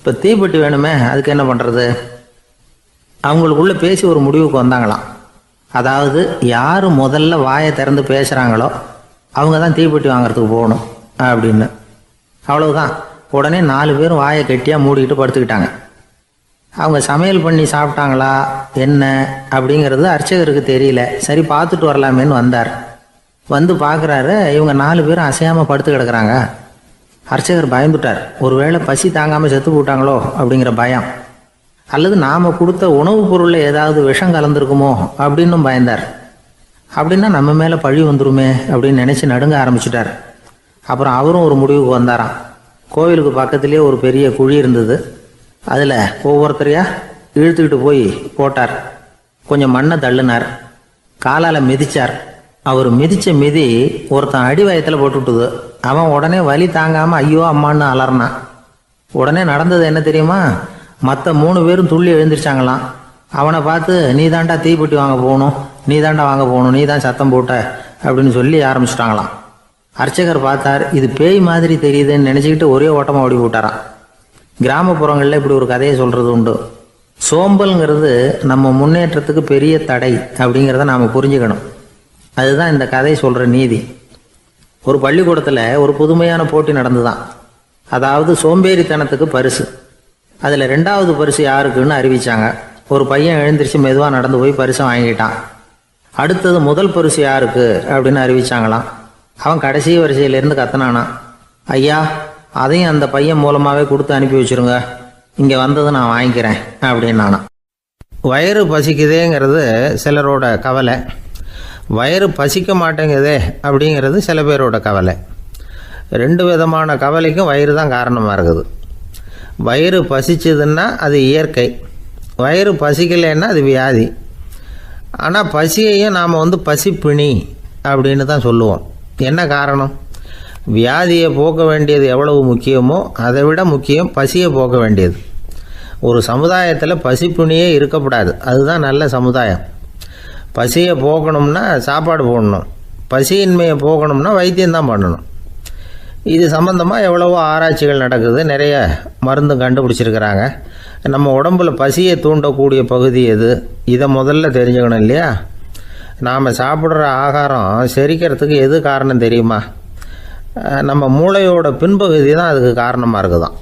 இப்போ தீப்பெட்டி வேணுமே, அதுக்கு என்ன பண்ணுறது? அவங்களுக்குள்ளே பேசி ஒரு முடிவுக்கு வந்தாங்களாம். அதாவது யார் முதல்ல வாயை திறந்து பேசுகிறாங்களோ அவங்க தான் தீப்பெட்டி வாங்கிறதுக்கு போகணும் அப்படின்னு. அவ்வளவுதான். உடனே 4 பேரும் வாயை கெட்டியாக மூடிக்கிட்டு படுத்துக்கிட்டாங்க. அவங்க சமையல் பண்ணி சாப்பிட்டாங்களா என்ன அப்படிங்கிறது அர்ச்சகருக்கு தெரியல. சரி பார்த்துட்டு வரலாமேன்னு வந்தார். வந்து பார்க்குறாரு, இவங்க 4 பேரும் அசையாமல் படுத்து கிடக்குறாங்க. அர்ச்சகர் பயந்துட்டார். ஒருவேளை பசி தாங்காமல் செத்து போட்டாங்களோ அப்படிங்கிற பயம், அல்லது நாம் கொடுத்த உணவுப் பொருளில் ஏதாவது விஷம் கலந்துருக்குமோ அப்படின்னும் பயந்தார். அப்படின்னா நம்ம மேலே பழி வந்துருமே அப்படின்னு நினச்சி நடுங்க ஆரம்பிச்சுட்டார். அப்புறம் அவரும் ஒரு முடிவுக்கு வந்தாராம். கோவிலுக்கு பக்கத்துலேயே ஒரு பெரிய குழி இருந்தது. அதில் ஒவ்வொருத்தரையாக இழுத்துக்கிட்டு போய் போட்டார். கொஞ்சம் மண்ணை தள்ளினார். காலால் மிதித்தார். அவர் மிதித்த மிதி ஒருத்தன் அடி வயத்தில் போட்டுவிட்டுது. அவன் உடனே வலி தாங்காமல் ஐயோ அம்மான்னு அலறினான். உடனே நடந்தது என்ன தெரியுமா? மற்ற 3 பேரும் துள்ளி எழுந்திரிச்சாங்களாம். அவனை பார்த்து நீ தாண்டா தீப்பெட்டி வாங்க போகணும், நீ தாண்டா வாங்க போகணும், நீ தான் சத்தம் போட்ட அப்படின்னு சொல்லி ஆரம்பிச்சிட்டாங்களாம். அர்ச்சகர் பார்த்தார். இது பேய் மாதிரி தெரியுதுன்னு நினச்சிக்கிட்டு ஒரே ஓட்டமாக ஓடி போட்டாராம். கிராமப்புறங்களில் இப்படி ஒரு கதையை சொல்கிறது உண்டு. சோம்பல்ங்கிறது நம்ம முன்னேற்றத்துக்கு பெரிய தடை அப்படிங்கிறத நாம் புரிஞ்சுக்கணும். அதுதான் இந்த கதை சொல்கிற நீதி. ஒரு பள்ளிக்கூடத்தில் ஒரு புதுமையான போட்டி நடந்துதான். அதாவது சோம்பேறித்தனத்துக்கு பரிசு. அதில் 2வது பரிசு யாருக்குன்னு அறிவிச்சாங்க. ஒரு பையன் எழுந்திரிச்சு மெதுவாக நடந்து போய் பரிசை வாங்கிட்டான். அடுத்தது முதல் பரிசு யாருக்கு அப்படின்னு அறிவிச்சாங்களாம். அவன் கடைசி வரிசையிலேருந்து கத்துனானா, ஐயா அதையும் அந்த பையன் மூலமாகவே கொடுத்து அனுப்பி வச்சுருங்க, இங்கே வந்தது நான் வாங்கிக்கிறேன் அப்படின்னானா. வயிறு பசிக்குதேங்கிறது சிலரோட கவலை, வயிறு பசிக்க மாட்டேங்குதே அப்படிங்கிறது சில பேரோட கவலை. 2 விதமான கவலைக்கும் வயிறு தான் காரணமாக இருக்குது. வயிறு பசிச்சதுன்னா அது இயற்கை, வயிறு பசிக்கலைன்னா அது வியாதி. ஆனால் பசியையும் நாம் பசிப்பிணி அப்படின்னு தான் சொல்லுவோம். என்ன காரணம்? வியாதியை போக்க வேண்டியது எவ்வளவு முக்கியமோ அதை விட முக்கியம் பசியை போக்க வேண்டியது. ஒரு சமுதாயத்தில் பசிப்பிணியே இருக்கக்கூடாது. அதுதான் நல்ல சமுதாயம். பசியை போக்கணும்னா சாப்பாடு போடணும், பசியின்மையை போக்கணும்னா வைத்தியம்தான் பண்ணணும். இது சம்பந்தமாக எவ்வளவோ ஆராய்ச்சிகள் நடக்குது. நிறைய மருந்து கண்டுபிடிச்சிருக்கிறாங்க. நம்ம உடம்புல பசியை தூண்டக்கூடிய பகுதி எது, இதை முதல்ல தெரிஞ்சுக்கணும் இல்லையா? நாம் சாப்பிட்ற ஆகாரம் செரிக்கிறதுக்கு எது காரணம் தெரியுமா? நம்ம மூளையோட பின்பகுதி தான் அதுக்கு காரணமாக இருக்குதாம்.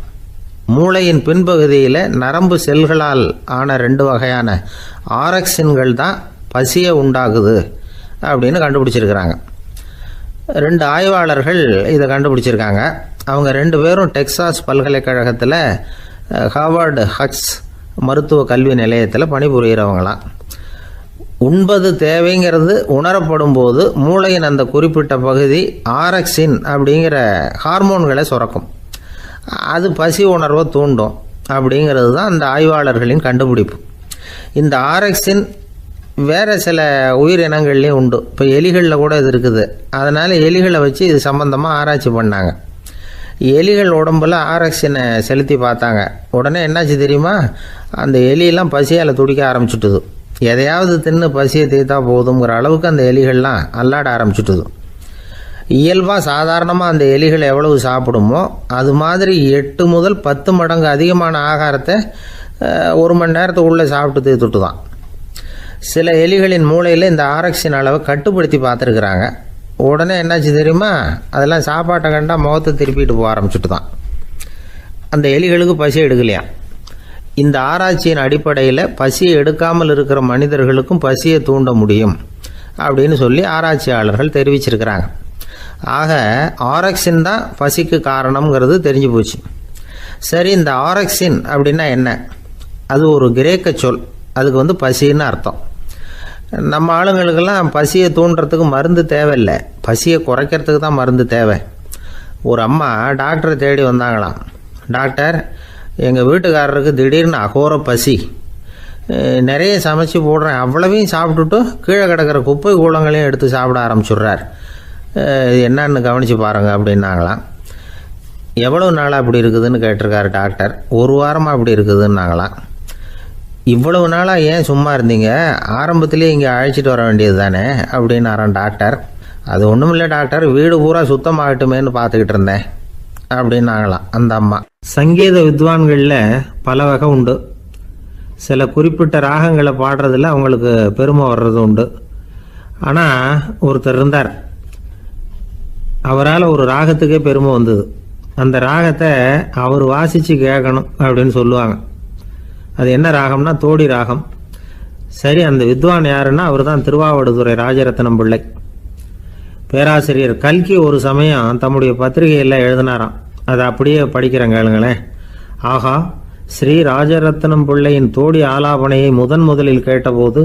மூளையின் பின்பகுதியில் நரம்பு செல்களால் ஆன 2 வகையான ஆரக்சின்கள் தான் பசியை உண்டாகுது அப்படின்னு கண்டுபிடிச்சிருக்கிறாங்க. 2 ஆய்வாளர்கள் இதை கண்டுபிடிச்சிருக்காங்க. அவங்க 2 பேரும் டெக்சாஸ் பல்கலைக்கழகத்தில் ஹார்வர்டு ஹக்ஸ் மருத்துவ கல்வி நிலையத்தில் பணிபுரிகிறவங்களாம். உண்பது தேவைங்கிறது உணரப்படும் போது மூளையின் அந்த குறிப்பிட்ட பகுதி ஆரக்சின் அப்படிங்கிற ஹார்மோன்களை சுரக்கும். அது பசி உணர்வை தூண்டும் அப்படிங்கிறது தான் அந்த ஆய்வாளர்களின் கண்டுபிடிப்பு. இந்த ஆரக்சின் வேறு சில உயிரினங்கள்லேயும் உண்டு. இப்போ எலிகளில் கூட இது இருக்குது. அதனால் எலிகளை வச்சு இது சம்பந்தமாக ஆராய்ச்சி பண்ணாங்க. எலிகள் உடம்புல ஆரக்சினை செலுத்தி பார்த்தாங்க. உடனே என்னாச்சு தெரியுமா? அந்த எலியெல்லாம் பசியால் துடிக்க ஆரம்பிச்சுட்டுது. எதையாவது தின்னு பசியை தீர்த்தா போதுங்கிற அளவுக்கு அந்த எலிகள்லாம் அல்லாட ஆரம்பிச்சுட்டுது. இயல்பாக சாதாரணமாக அந்த எலிகள் எவ்வளவு சாப்பிடுமோ அது மாதிரி 8 முதல் 10 மடங்கு அதிகமான ஆகாரத்தை 1 மணி நேரத்துக்குள்ளே சாப்பிட்டு தீர்த்துட்டு தான். சில எலிகளின் மூளையில் இந்த ஆரக்சின் அளவை கட்டுப்படுத்தி பார்த்துருக்குறாங்க. உடனே என்னாச்சு தெரியுமா? அதெல்லாம் சாப்பாட்டை கண்டா முகத்தை திருப்பிட்டு போக ஆரம்பிச்சுட்டு தான். அந்த எலிகளுக்கு பசி எடுக்கலையா. இந்த ஆராய்ச்சியின் அடிப்படையில் பசியை எடுக்காமல் இருக்கிற மனிதர்களுக்கும் பசியை தூண்ட முடியும் அப்படின்னு சொல்லி ஆராய்ச்சியாளர்கள் தெரிவிச்சிருக்கிறாங்க. ஆக ஆரக்சின் தான் பசிக்கு காரணம்ங்கிறது தெரிஞ்சு போச்சு. சரி, இந்த ஆரக்சின் அப்படின்னா என்ன? அது ஒரு கிரேக்க சொல். அதுக்கு பசின்னு அர்த்தம். நம்ம ஆளுங்களுக்கெல்லாம் பசியை தூண்டுறதுக்கு மருந்து தேவையில்லை, பசியை குறைக்கிறதுக்கு தான் மருந்து தேவை. ஒரு அம்மா டாக்டரை தேடி வந்தாங்களாம். டாக்டர், எங்கள் வீட்டுக்காரருக்கு திடீர்னு அகோர பசி, நிறைய சமைச்சு போடுறேன், அவ்வளவையும் சாப்பிட்டுட்டு கீழே கிடக்கிற குப்பை கூலங்களையும் எடுத்து சாப்பிட ஆரம்பிச்சுட்றார், என்னன்னு கவனித்து பாருங்கள் அப்படின்னாங்களாம். எவ்வளவு நாளாக அப்படி இருக்குதுன்னு கேட்டிருக்காரு டாக்டர். 1 வாரமாக அப்படி இருக்குதுன்னாங்களாம். இவ்வளவு நாளாக ஏன் சும்மா இருந்தீங்க? ஆரம்பத்திலே இங்கே அழைச்சிட்டு வர வேண்டியது தானே அப்படின்னாரான் டாக்டர். அது ஒன்றும் இல்லை டாக்டர், வீடு பூரா சுத்தமாகட்டுமேன்னு பார்த்துக்கிட்டு இருந்தேன் அப்படின்னாங்களாம் அந்த அம்மா. சங்கீத வித்வான்களில் பல வகை உண்டு. சில குறிப்பிட்ட ராகங்களை பாடுறதில் அவங்களுக்கு பெருமை வர்றது உண்டு. ஆனால் ஒருத்தர் இருந்தார், அவரால் ஒரு ராகத்துக்கே பெருமை வந்தது. அந்த ராகத்தை அவர் வாசித்து கேட்கணும் அப்படின்னு சொல்லுவாங்க. அது என்ன ராகம்னா தோடி ராகம். சரி, அந்த வித்வான் யாருன்னா அவர் தான் திருவாவடுதுறை ராஜரத்னம் பிள்ளை. பேராசிரியர் கல்கி ஒரு சமயம் தம்முடைய பத்திரிகையில் எழுதினாராம். அதை அப்படியே படிக்கிறேன் கேளுங்களேன். ஆகா, ஸ்ரீ ராஜரத்னம் பிள்ளையின் தோடி ஆலாபனையை முதலில் கேட்டபோது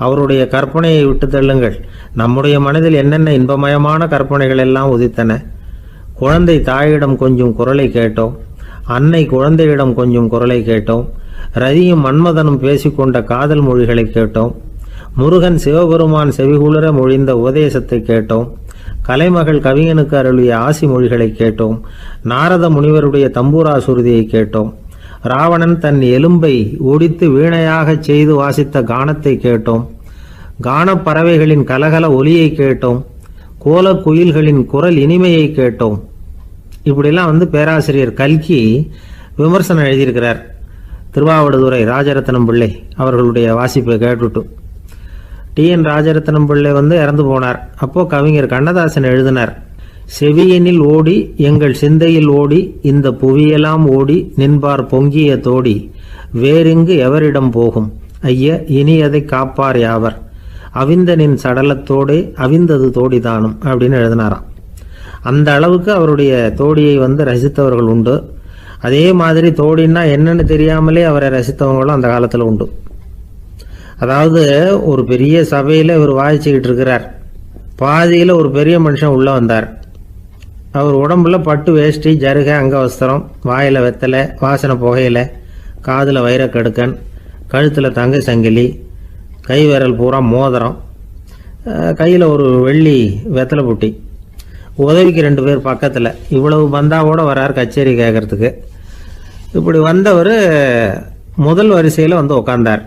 அவருடைய கற்பனையை விட்டு தள்ளுங்கள். நம்முடைய மனதில் என்னென்ன இன்பமயமான கற்பனைகள் எல்லாம் உதித்தன. குழந்தை தாயிடம் கொஞ்சம் குரலை கேட்டோம், அன்னை குழந்தையிடம் கொஞ்சம் குரலை கேட்டோம், ரதியும் மன்மதனும் பேசிக்கொண்ட காதல் மொழிகளை கேட்டோம், முருகன் சிவபெருமான் செவிகுளிர மொழிந்த உபதேசத்தை கேட்டோம், கலைமகள் கவிஞனுக்கு அருளிய ஆசி மொழிகளை கேட்டோம், நாரத முனிவருடைய தம்பூரா சுருதியை கேட்டோம், ராவணன் தன் எலும்பை ஒடித்து வீணையாகச் செய்து வாசித்த கானத்தை கேட்டோம், கானப் பறவைகளின் கலகல ஒலியை கேட்டோம், கோலக் குயில்களின் குரல் இனிமையை கேட்டோம். இப்படிலாம் பேராசிரியர் கல்கி விமர்சனம் எழுதியிருக்கிறார். திருவாவடுதுறை ராஜரத்னம் பிள்ளை அவர்களுடைய வாசிப்பை கேட்டுட்டு TN ராஜரத்னம் பிள்ளை இறந்து போனார். அப்போ கவிஞர் கண்ணதாசன் எழுதினார், செவியனில் ஓடி எங்கள் சிந்தையில் ஓடி இந்த புவியெல்லாம் ஓடி நின்பார் பொங்கிய தோடி வேறிங்கு எவரிடம் போகும் ஐய இனி அதை காப்பார் யாவர் அவிந்தனின் சடலத்தோடே அவிந்தது தோடிதானும் அப்படின்னு எழுதினாராம். அந்த அளவுக்கு அவருடைய தோடியை ரசித்தவர்கள் உண்டு. அதே மாதிரி தோடின்னா என்னன்னு தெரியாமலே அவரை ரசித்தவங்களும் அந்த காலத்தில் உண்டு. அதாவது ஒரு பெரிய சபையில் இவர் வாய்ச்சிக்கிட்டு இருக்கிறார். பாதியில் ஒரு பெரிய மனுஷன் உள்ளே வந்தார். அவர் உடம்புல பட்டு வேஷ்டி, ஜருகை, அங்கவஸ்திரம், வாயில் வெத்தலை, வாசனை புகையில, காதில் வைரக்கடுக்கன், கழுத்தில் தங்க சங்கிலி, கை விரல் பூரா மோதிரம், கையில் ஒரு வெள்ளி வெத்தலை புட்டி, உதவிக்கு 2 பேர் பக்கத்தில். இவ்வளவு பந்தாவோடு வரார் கச்சேரி கேட்கறதுக்கு. இப்படி வந்தவர் முதல் வரிசையில் உட்கார்ந்தார்.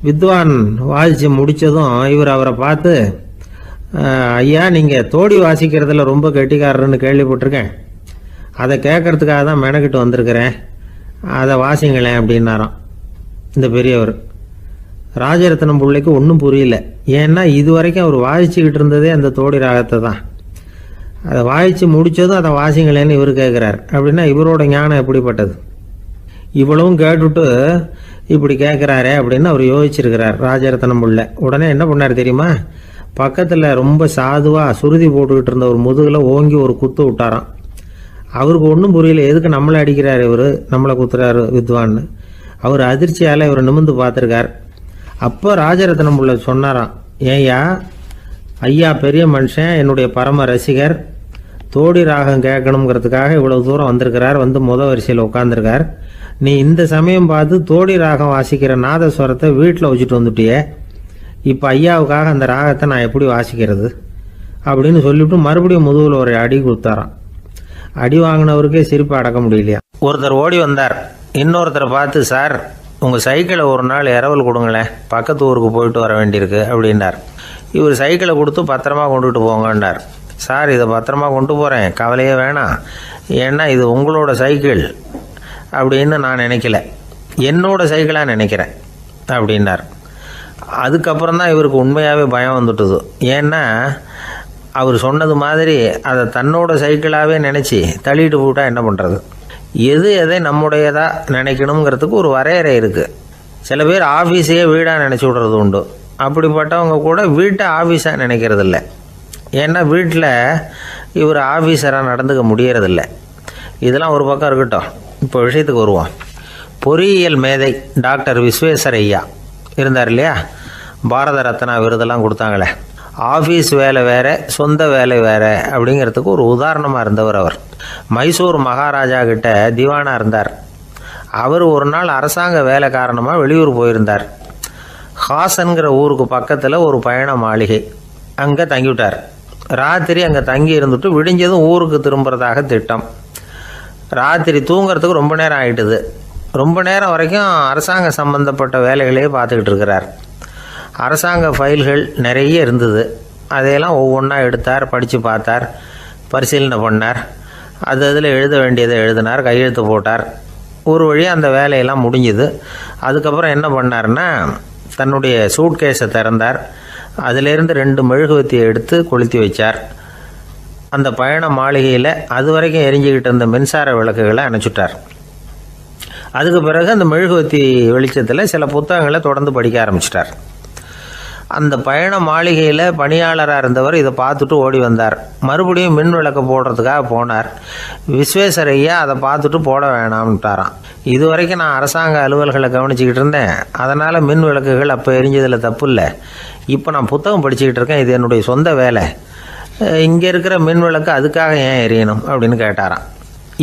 வித்வான் வாசித்து முடித்ததும் இவர் அவரை பார்த்து, ஐயா, நீங்கள் தோடி வாசிக்கிறதுல ரொம்ப கெட்டிக்காரர்னு கேள்விப்பட்டிருக்கேன், அதை கேட்கறதுக்காக தான் மெனக்கிட்டு வந்திருக்கிறேன், அதை வாசிங்களேன் அப்படின்னாராம் இந்த பெரியவர். ராஜரத்னம் பிள்ளைக்கு ஒன்றும் புரியல. ஏன்னா இது வரைக்கும் அவர் வாசிச்சுக்கிட்டு இருந்ததே அந்த தோடி ராகத்தை தான். அதை வாசித்து முடித்ததும் அதை வாசிங்களேன்னு இவர் கேட்குறார். அப்படின்னா இவரோட ஞானம் எப்படிப்பட்டது? இவ்வளவும் கேட்டுட்டு இப்படி கேட்குறாரே அப்படின்னு அவர் யோசிச்சிருக்கிறார் ராஜரத்னம் பிள்ளை. உடனே என்ன பண்ணார் தெரியுமா? பக்கத்தில் ரொம்ப சாதுவாக சுருதி போட்டுக்கிட்டு இருந்த ஒரு முதுகில் ஓங்கி ஒரு குத்து விட்டாராம். அவருக்கு ஒன்றும் புரியல, எதுக்கு நம்மளை அடிக்கிறார் இவர், நம்மளை குத்துறாரு வித்வான்னு. அவர் அதிர்ச்சியால் இவர் நிமிர்ந்து பார்த்துருக்கார். அப்போ ராஜரத்னம் பிள்ளை சொன்னாராம், ஏய்யா ஐயா பெரிய மனுஷன், என்னுடைய பரம ரசிகர், தோடி ராகம் கேட்கணுங்கிறதுக்காக இவ்வளவு தூரம் வந்திருக்கிறார், வந்து வரிசையில் உட்காந்துருக்கார். நீ இந்த சமயம் பார்த்து தோடி ராகம் வாசிக்கிற நாதஸ்வரத்தை வீட்டில் வச்சுட்டு வந்துட்டியே, இப்போ ஐயாவுக்காக அந்த ராகத்தை நான் எப்படி வாசிக்கிறது அப்படின்னு சொல்லிவிட்டு மறுபடியும் முதுகில் ஒரு அடி கொடுத்தாராம். அடி வாங்கினவருக்கே சிரிப்பு அடக்க முடியலையா. ஒருத்தர் ஓடி வந்தார், இன்னொருத்தரை பார்த்து, சார் உங்கள் சைக்கிளை ஒரு நாள் இரவல் கொடுங்களேன், பக்கத்து ஊருக்கு போயிட்டு வர வேண்டியிருக்கு அப்படின்னார். இவர் சைக்கிளை கொடுத்து பத்திரமா கொண்டுட்டு போங்கன்னார். சார் இதை பத்திரமா கொண்டு போகிறேன், கவலையே வேணாம், ஏன்னா இது உங்களோட சைக்கிள் அப்படின்னு நான் நினைக்கல, என்னோட சைக்கிளாக நினைக்கிறேன் அப்படின்னார். அதுக்கப்புறம் தான் இவருக்கு உண்மையாகவே பயம் வந்துட்டுது. ஏன்னா அவர் சொன்னது மாதிரி அதை தன்னோட சைக்கிளாகவே நினச்சி தள்ளிட்டு போட்டால் என்ன பண்ணுறது? எது எதை நம்முடையதாக நினைக்கணுங்கிறதுக்கு ஒரு வரையறை இருக்குது. சில பேர் ஆஃபீஸையே வீடாக நினச்சி விடுறது உண்டு. அப்படிப்பட்டவங்க கூட வீட்டை ஆஃபீஸாக நினைக்கிறது இல்லை. ஏன்னா வீட்டில் இவர் ஆஃபீஸராக நடந்துக்க முடியறதில்ல. இதெல்லாம் ஒரு பக்கம் இருக்கட்டும், இப்போ விஷயத்துக்கு வருவோம். பொறியியல் மேதை டாக்டர் விஸ்வேஸ்வரய்யா இருந்தார் இல்லையா, பாரத ரத்னா விருதெல்லாம் கொடுத்தாங்களே. ஆஃபீஸ் வேலை வேறு, சொந்த வேலை வேறு அப்படிங்கிறதுக்கு ஒரு உதாரணமாக இருந்தவர் அவர். மைசூர் மகாராஜா கிட்ட திவானாக இருந்தார். அவர் ஒரு நாள் அரசாங்க வேலை காரணமாக வெளியூர் போயிருந்தார். ஹாசன்கிற ஊருக்கு பக்கத்தில் ஒரு பயண மாளிகை, அங்கே தங்கிவிட்டார். ராத்திரி அங்கே தங்கி இருந்துட்டு விடிஞ்சதும் ஊருக்கு திரும்புறதாக திட்டம். ராத்திரி தூங்கிறதுக்கு ரொம்ப நேரம் ஆகிட்டுது. ரொம்ப நேரம் வரைக்கும் அரசாங்க சம்பந்தப்பட்ட வேலைகளையே பார்த்துக்கிட்டு இருக்கிறார். அரசாங்க ஃபைல்கள் நிறைய இருந்தது. அதையெல்லாம் ஒவ்வொன்றா எடுத்தார், படித்து பார்த்தார், பரிசீலனை பண்ணார். அதில் எழுத வேண்டியதை எழுதினார், கையெழுத்து போட்டார். ஒரு வழியாக அந்த வேலையெல்லாம் முடிஞ்சுது. அதுக்கப்புறம் என்ன பண்ணார்னா, தன்னுடைய சூட்கேஸை திறந்தார். அதிலேருந்து 2 மெழுகுவத்தியை எடுத்து கொளுத்தி வச்சார். அந்த பயண மாளிகையில் அது வரைக்கும் எரிஞ்சிக்கிட்டு இருந்த மின்சார விளக்குகளை அணைச்சுட்டார். அதுக்கு பிறகு அந்த மெழுகுவத்தி வெளிச்சத்தில் சில புத்தகங்களை தொடர்ந்து படிக்க ஆரம்பிச்சிட்டார். அந்த பயண மாளிகையில் பணியாளராக இருந்தவர் இதை பார்த்துட்டு ஓடி வந்தார். மறுபடியும் மின் விளக்கு போடுறதுக்காக போனார். விஸ்வேஸ்வரய்யா அதை பார்த்துட்டு போட வேணாம்ட்டாராம். இது வரைக்கும் நான் அரசாங்க அலுவல்களை கவனிச்சிக்கிட்டு இருந்தேன், அதனால் மின் விளக்குகள் அப்போ எரிஞ்சதில் தப்பு இல்லை. இப்போ நான் புத்தகம் படிச்சுக்கிட்டு இருக்கேன், இது என்னுடைய சொந்த வேலை, இங்கே இருக்கிற மின் விளக்கு அதுக்காக ஏன் எரியணும் அப்படின்னு கேட்டாராம்.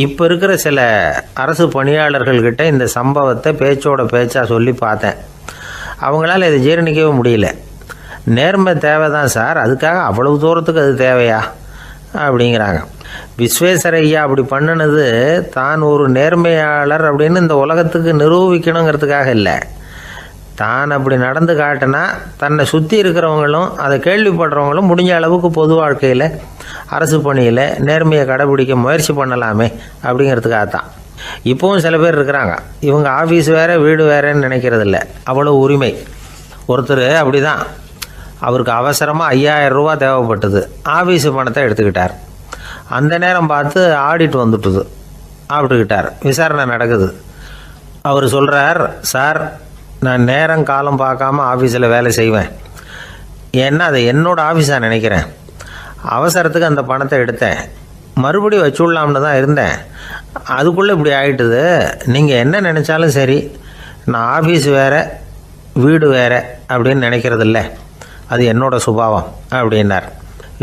இப்போ இருக்கிற சில அரசு பணியாளர்கள்கிட்ட இந்த சம்பவத்தை பேச்சோட பேச்சாக சொல்லி பார்த்தேன். அவங்களால இதை ஜீரணிக்கவே முடியல. நேர்மை தேவை தான் சார், அதுக்காக அவ்வளவு தூரத்துக்கு அது தேவையா அப்படிங்கிறாங்க. விஸ்வேஸ்வரய்யா அப்படி பண்ணினது தான் ஒரு நேர்மையாளர் அப்படின்னு இந்த உலகத்துக்கு நிரூபிக்கணுங்கிறதுக்காக இல்லை. தான் அப்படி நடந்து காட்டினா தன்னை சுற்றி இருக்கிறவங்களும் அதை கேள்விப்படுறவங்களும் முடிஞ்ச அளவுக்கு பொது வாழ்க்கையில் அரசு பணியில் நேர்மையை கடைபிடிக்க முயற்சி பண்ணலாமே அப்படிங்கிறதுக்காகத்தான். இப்போவும் சில பேர் இருக்கிறாங்க, இவங்க ஆஃபீஸ் வேறு வீடு வேறேன்னு நினைக்கிறதில்ல, அவ்வளோ உரிமை. ஒருத்தர் அப்படி தான், அவருக்கு அவசரமாக 5000 ரூபா தேவைப்பட்டது. ஆஃபீஸு பணத்தை எடுத்துக்கிட்டார். அந்த நேரம் பார்த்து ஆடிட் வந்துட்டுது, ஆப்பிட்டுக்கிட்டார். விசாரணை நடக்குது. அவர் சொல்கிறார், சார் நான் நேரம் காலம் பார்க்காம ஆஃபீஸில் வேலை செய்வேன், ஏன்னா அதை என்னோடய ஆஃபீஸாக நினைக்கிறேன். அவசரத்துக்கு அந்த பணத்தை எடுத்தேன், மறுபடியும் வச்சுடலாம்னு தான் இருந்தேன், அதுக்குள்ளே இப்படி ஆகிட்டுது. நீங்கள் என்ன நினச்சாலும் சரி, நான் ஆஃபீஸ் வேறு வீடு வேறு அப்படின்னு நினைக்கிறதில்ல, அது என்னோடய சுபாவம் அப்படின்னார்.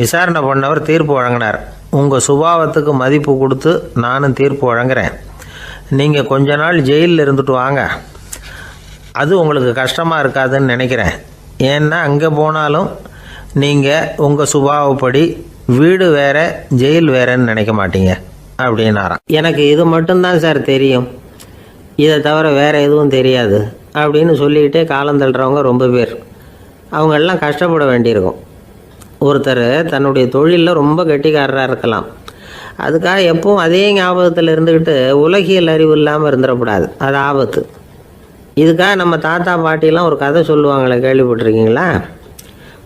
விசாரணை பண்ணவர் தீர்ப்பு வழங்கினார். உங்கள் சுபாவத்துக்கு மதிப்பு கொடுத்து நானும் தீர்ப்பு வழங்குறேன். நீங்கள் கொஞ்ச நாள் ஜெயிலில் இருந்துட்டு வாங்க, அது உங்களுக்கு கஷ்டமாக இருக்காதுன்னு நினைக்கிறேன். ஏன்னா அங்கே போனாலும் நீங்கள் உங்கள் சுபாவப்படி வீடு வேற ஜெயில் வேறன்னு நினைக்க மாட்டீங்க அப்படின்னாராம். எனக்கு இது மட்டும்தான் சார் தெரியும், இதை தவிர வேறு எதுவும் தெரியாது அப்படின்னு சொல்லிக்கிட்டே காலம் தள்ளுறவங்க ரொம்ப பேர். அவங்களெல்லாம் கஷ்டப்பட வேண்டியிருக்கும். ஒருத்தர் தன்னுடைய தொழிலில் ரொம்ப கெட்டிக்காரராக இருக்கலாம், அதுக்காக எப்பவும் அதே ஞாபகத்தில் இருந்துக்கிட்டு உலகியல் அறிவு இல்லாமல் இருந்துடக்கூடாது, அது ஆபத்து. இதுக்காக நம்ம தாத்தா பாட்டிலாம் ஒரு கதை சொல்லுவாங்களே, கேள்விப்பட்டிருக்கீங்களா?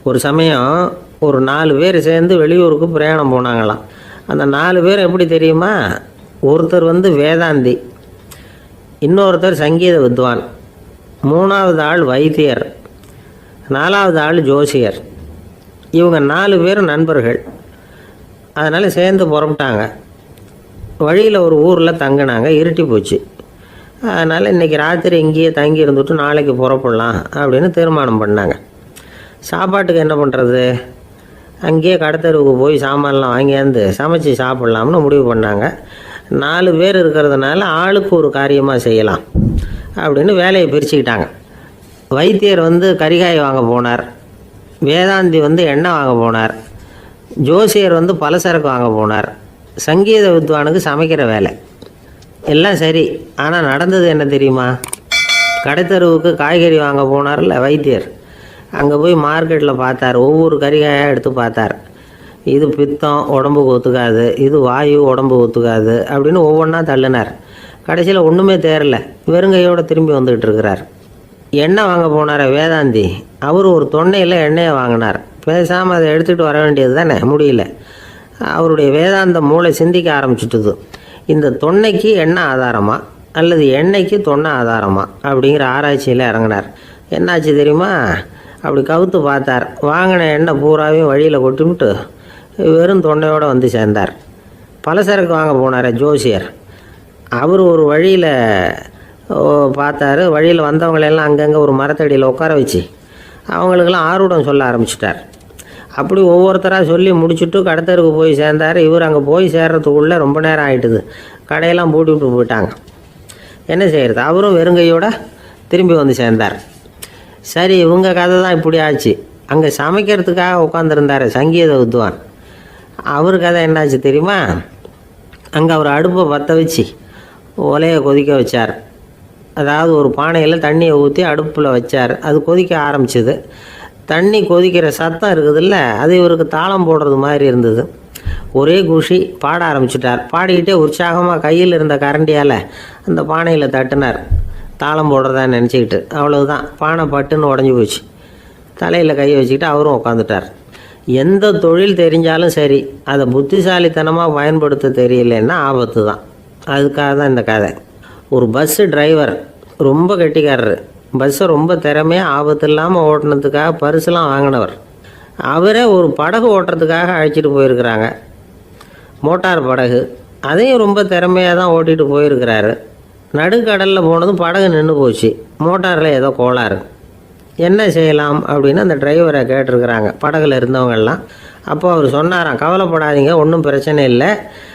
ஒரு சமயம் ஒரு 4 பேர் சேர்ந்து வெளியூருக்கு பிரயாணம் போனாங்களாம். அந்த 4 பேர் எப்படி தெரியுமா? ஒருத்தர் வந்து வேதாந்தி, இன்னொருத்தர் சங்கீத வித்வான், 3வது ஆள் வைத்தியர், 4வது ஆள் ஜோசியர். இவங்க 4 பேரும் நண்பர்கள். அதனால் சேர்ந்து புறப்பட்டாங்க. வழியில் ஒரு ஊரில் தங்கினாங்க. இருட்டி போச்சு. அதனால் இன்றைக்கி ராத்திரி இங்கேயே தங்கி இருந்துட்டு நாளைக்கு புறப்படலாம் அப்படின்னு தீர்மானம் பண்ணாங்க. சாப்பாட்டுக்கு என்ன பண்ணுறது? அங்கேயே கடத்தெருவுக்கு போய் சாமான்லாம் வாங்கியாந்து சமைச்சு சாப்பிட்லாம்னு முடிவு பண்ணாங்க. 4 பேர் இருக்கிறதுனால ஆளுக்கு ஒரு காரியமாக செய்யலாம் அப்படின்னு வேலையை பிரிச்சுக்கிட்டாங்க. வைத்தியர் வந்து கறிகாய் வாங்க போனார், வேதாந்தி வந்து எண்ணெய் வாங்க போனார், ஜோசியர் வந்து பலசரக்கு வாங்க போனார், சங்கீத வித்வானுக்கு சமைக்கிற வேலை. எல்லாம் சரி. ஆனால் நடந்தது என்ன தெரியுமா? கடைத்தெருவுக்கு காய்கறி வாங்க போனார்ல வைத்தியர், அங்கே போய் மார்க்கெட்டில் பார்த்தார். ஒவ்வொரு கறிகாயாக எடுத்து பார்த்தார். இது பித்தம், உடம்புக்கு ஒத்துக்காது, இது வாயு, உடம்பு ஒத்துக்காது அப்படின்னு ஒவ்வொன்றா தள்ளினார். கடைசியில் ஒன்றுமே தேரல, வெறுங்கையோடு திரும்பி வந்துக்கிட்டு இருக்கிறார். எண்ணெய் வாங்க போனார் வேதாந்தி, அவர் ஒரு தொன்னையில் எண்ணெயை வாங்கினார். பேசாமல் அதை எடுத்துகிட்டு வர வேண்டியது தானே, முடியல. அவருடைய வேதாந்த மூளை சிந்திக்க ஆரம்பிச்சுட்டுது. இந்த தொன்னைக்கு எண்ணெய் ஆதாரமா அல்லது எண்ணெய்க்கு தொன்னை ஆதாரமா அப்படிங்கிற ஆராய்ச்சியில் இறங்கினார். என்னாச்சு தெரியுமா? அப்படி கவுத்து பார்த்தார். வாங்கின எண்ணெய் பூராவையும் வழியில் கொட்டிவிட்டு வெறும் தொண்டையோடு வந்து சேர்ந்தார். பலசரக்கு வாங்க போனார் ஜோசியர், அவர் ஒரு வழியில் பார்த்தாரு. வழியில் வந்தவங்களெல்லாம் அங்கங்கே ஒரு மரத்தடியில் உட்கார வச்சு அவங்களுக்கெல்லாம் ஆர்வம் சொல்ல ஆரம்பிச்சிட்டார். அப்படி ஒவ்வொருத்தராக சொல்லி முடிச்சுட்டு கடத்தருக்கு போய் சேர்ந்தார். இவர் அங்கே போய் சேர்றதுக்குள்ளே ரொம்ப நேரம் ஆகிட்டுது. கடையெல்லாம் பூட்டி விட்டு போயிட்டாங்க. என்ன செய்கிறது? அவரும் வெறுங்கையோடு திரும்பி வந்து சேர்ந்தார். சரி, இவங்க கதை தான் இப்படி ஆச்சு. அங்கே சமைக்கிறதுக்காக உட்காந்துருந்தார் சங்கீத வித்வான், அவர் கதை என்னாச்சு தெரியுமா? அங்கே அவர் அடுப்பை பற்ற வச்சு ஒலையை கொதிக்க வச்சார். அதாவது ஒரு பானையில் தண்ணியை ஊற்றி அடுப்பில் வச்சார். அது கொதிக்க ஆரம்பிச்சிது. தண்ணி கொதிக்கிற சத்தம் இருக்குதுல்ல, அது இவருக்கு தாளம் போடுறது மாதிரி இருந்தது. ஒரே குஷி, பாட ஆரம்பிச்சிட்டார். பாடிக்கிட்டே உற்சாகமாக கையில் இருந்த கரண்டியால் அந்த பானையில் தட்டினார், தாளம் போடுறதா நினச்சிக்கிட்டு. அவ்வளவுதான், பானை பட்டுன்னு உடஞ்சி போச்சு. தலையில் கையை வச்சுக்கிட்டு அவரும் உட்காந்துட்டார். எந்த தொழில் தெரிஞ்சாலும் சரி, அதை புத்திசாலித்தனமாக பயன்படுத்த தெரியலன்னா ஆபத்து தான். அதுக்காக தான் இந்த கதை. ஒரு பஸ்ஸு டிரைவர் ரொம்ப கெட்டிக்காரரு. பஸ்ஸை ரொம்ப திறமையாக ஆபத்து இல்லாமல் ஓட்டினதுக்காக பரிசுலாம் வாங்கினவர். அவரே ஒரு படகு ஓட்டுறதுக்காக அழைச்சிட்டு போயிருக்கிறாங்க, மோட்டார் படகு. அதையும் ரொம்ப திறமையாக தான் ஓட்டிகிட்டு போயிருக்கிறாரு. நடுக்கடலில் போனதும் படகு நின்று போச்சு. மோட்டாரில் ஏதோ கோளாறு. என்ன செய்யலாம் அப்படின்னு அந்த டிரைவரை கேட்டிருக்கிறாங்க படகுல இருந்தவங்கெல்லாம். அப்போ அவர் சொன்னாராம், கவலைப்படாதீங்க, ஒன்றும் பிரச்சனை இல்லை,